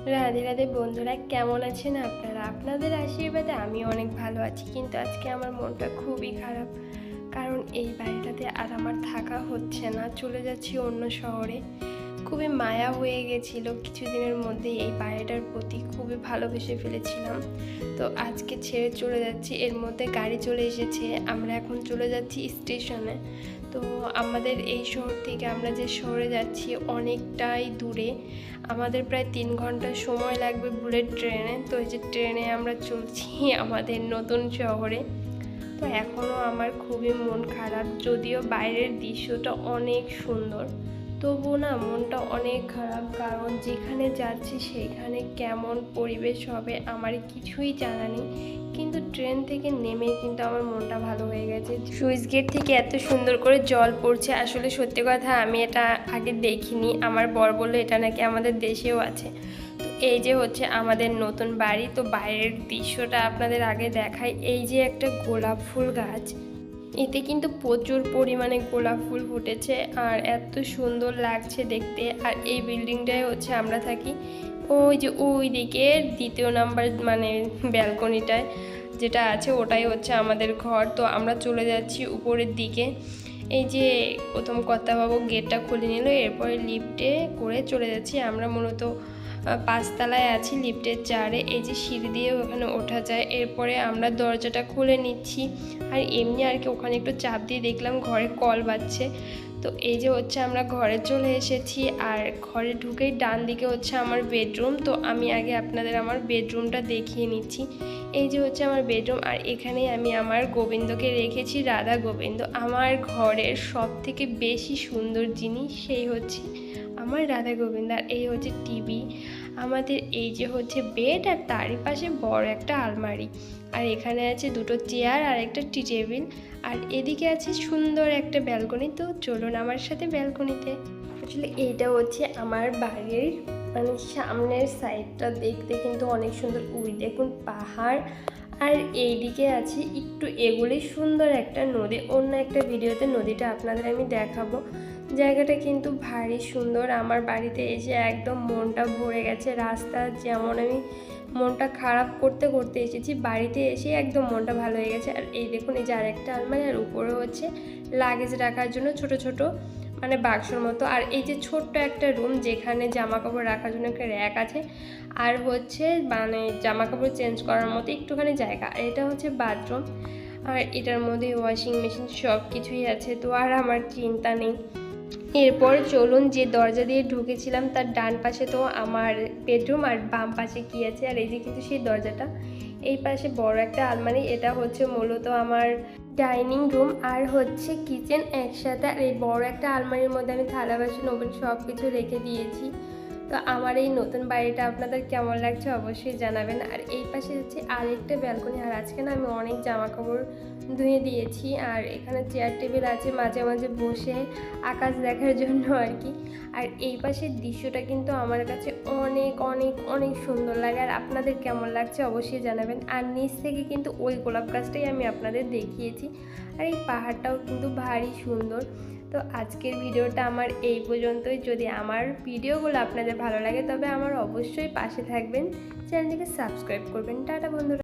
রাধে রাধে বন্ধুরা, কেমন আছেন আপনারা? আপনাদের আশীর্বাদে আমি অনেক ভালো আছি, কিন্তু আজকে আমার মনটা খুবই খারাপ। কারণ এই বাড়িটাতে আর আমার থাকা হচ্ছে না, চলে যাচ্ছি অন্য শহরে। খুবই মায়া হয়ে গেছিল কিছুদিনের মধ্যে, এই বাড়িটার প্রতি খুবই ভালোবেসে ফেলেছিলাম। তো আজকে ছেড়ে চলে যাচ্ছি, এর মধ্যে গাড়ি চলে এসেছে, আমরা এখন চলে যাচ্ছি স্টেশনে। তো আমাদের এই শহর থেকে আমরা যে শহরে যাচ্ছি অনেকটাই দূরে, আমাদের প্রায় 3 ঘন্টা সময় লাগবে বুলেট ট্রেনে। তো এই যে ট্রেনে আমরা চলছি আমাদের নতুন শহরে। তো এখনও আমার খুবই মন খারাপ, যদিও বাইরের দৃশ্যটা অনেক সুন্দর, তবুও না মনটা অনেক খারাপ। কারণ যেখানে যাচ্ছি সেইখানে কেমন পরিবেশ হবে আমার কিছুই জানা নেই, কিন্তু ট্রেন থেকে নেমেই কিন্তু আমার মনটা ভালো হয়ে গেছে। সুইচ গেট থেকে এত সুন্দর করে জল পড়ছে, আসলে সত্যি কথা আমি এটা আগে দেখিনি। আমার বর বললো এটা নাকি আমাদের দেশেও আছে। তো এই যে হচ্ছে আমাদের নতুন বাড়ি। তো বাইরের দৃশ্যটা আপনাদের আগে দেখাই। এই যে একটা গোলাপ ফুল গাছ, এতে কিন্তু প্রচুর পরিমাণে গোলাপ ফুল ফুটেছে আর এত সুন্দর লাগছে দেখতে। আর এই বিল্ডিংটায় হচ্ছে আমরা থাকি, ওই যে ওই দিকে 2 নাম্বার মানে ব্যালকনিটায় যেটা আছে ওটাই হচ্ছে আমাদের ঘর। তো আমরা চলে যাচ্ছি উপরের দিকে। এই যে প্রথম কর্তাবাবু গেটটা খুলে নিল, এরপরে লিফটে করে চলে যাচ্ছি। আমরা মূলত 5 তলায় আছি, লিফটের 4-এ। এই যে সিঁড়ি দিয়ে ওখানে ওঠা যায়। এরপরে আমরা দরজাটা খুলে নিচ্ছি, আর এমনি আর কি ওখানে একটু চাপ দিয়ে দেখলাম ঘরে কল বাজছে। তো এই যে হচ্ছে আমরা ঘরে চলে এসেছি, আর ঘরে ঢুকেই ডান দিকে হচ্ছে আমার বেডরুম। তো আমি আগে আপনাদের আমার বেডরুমটা দেখিয়ে নিচ্ছি। এই যে হচ্ছে আমার বেডরুম, আর এখানেই আমি আমার গোবিন্দকে রেখেছি, রাধা গোবিন্দ। আমার ঘরের সব থেকে বেশি সুন্দর জিনিস সেই হচ্ছে আমার রাধা গোবিন্দ। আর এই হচ্ছে টিভি আমাদের, এই যে হচ্ছে বেড, আর তারই পাশে বড় একটা আলমারি, আর এখানে আছে 2টো চেয়ার আর একটা টি টেবিল, আর এদিকে আছে সুন্দর একটা ব্যালকনি। তো চলুন আমার সাথে ব্যালকনিতে। আসলে এইটা হচ্ছে আমার বাড়ির মানে সামনের সাইডটা, দেখতে কিন্তু অনেক সুন্দর। ওই দেখুন পাহাড়, আর এইদিকে আছে একটু এগুলি সুন্দর একটা নদী। অন্য একটা ভিডিওতে নদীটা আপনাদের আমি দেখাবো। জায়গাটা কিন্তু ভারী সুন্দর। আমার বাড়িতে এসে একদম মনটা ভরে গেছে। রাস্তা যেমন আমি মনটা খারাপ করতে করতে এসেছি, বাড়িতে এসে একদম মনটা ভালো হয়ে গেছে। আর এই দেখুন, এই যে আরেকটা আলমারি, আর উপরে হচ্ছে লাগেজ রাখার জন্য ছোট ছোট মানে বাক্সর মতো। আর এই যে ছোট্ট একটা রুম, যেখানে জামা কাপড় রাখার জন্য একটা র্যাক আছে, আর হচ্ছে মানে জামা কাপড় চেঞ্জ করার মতো একটুখানি জায়গা। এটা হচ্ছে বাথরুম, আর এটার মধ্যে ওয়াশিং মেশিন সব কিছুই আছে। তো আর আমার চিন্তা নেই। এরপর চলুন, যে দরজা দিয়ে ঢুকেছিলাম তার ডান পাশে তো আমার বেডরুম, আর বাম পাশে কি আছে। আর এই যে কিন্তু সেই দরজাটা, এই পাশে বড় একটা আলমারি, এটা হচ্ছে মূলত আমার ডাইনিং রুম আর হচ্ছে কিচেন একসাথে। আর এই বড় একটা আলমারির মধ্যে আমি থালা বাসন ওভেন সব কিছু রেখে দিয়েছি। তো আমার এই নতুন বাড়িটা আপনাদের কেমন লাগছে অবশ্যই জানাবেন। আর এই পাশে হচ্ছে আরেকটা ব্যালকনি, আর আজকে না আমি অনেক জামা কাপড় ধুয়ে দিয়েছি। আর এখানে চেয়ার টেবিল আছে, মাঝে মাঝে বসে আকাশ দেখার জন্য আর কি। আর এই পাশের দৃশ্যটা কিন্তু আমার কাছে অনেক অনেক অনেক সুন্দর লাগে। আর আপনাদের কেমন লাগছে অবশ্যই জানাবেন। আর নিচ থেকে কিন্তু ওই গোলাপ গাছটাই আমি আপনাদের দেখিয়েছি, আর এই পাহাড়টাও কিন্তু ভারী সুন্দর। তো আজকের ভিডিওটা আমার এই পর্যন্তই। যদি আমার ভিডিওগুলো আপনাদের ভালো লাগে তবে আমার অবশ্যই পাশে থাকবেন, চ্যানেলটিকে সাবস্ক্রাইব করবেন। টাটা বন্ধুরা।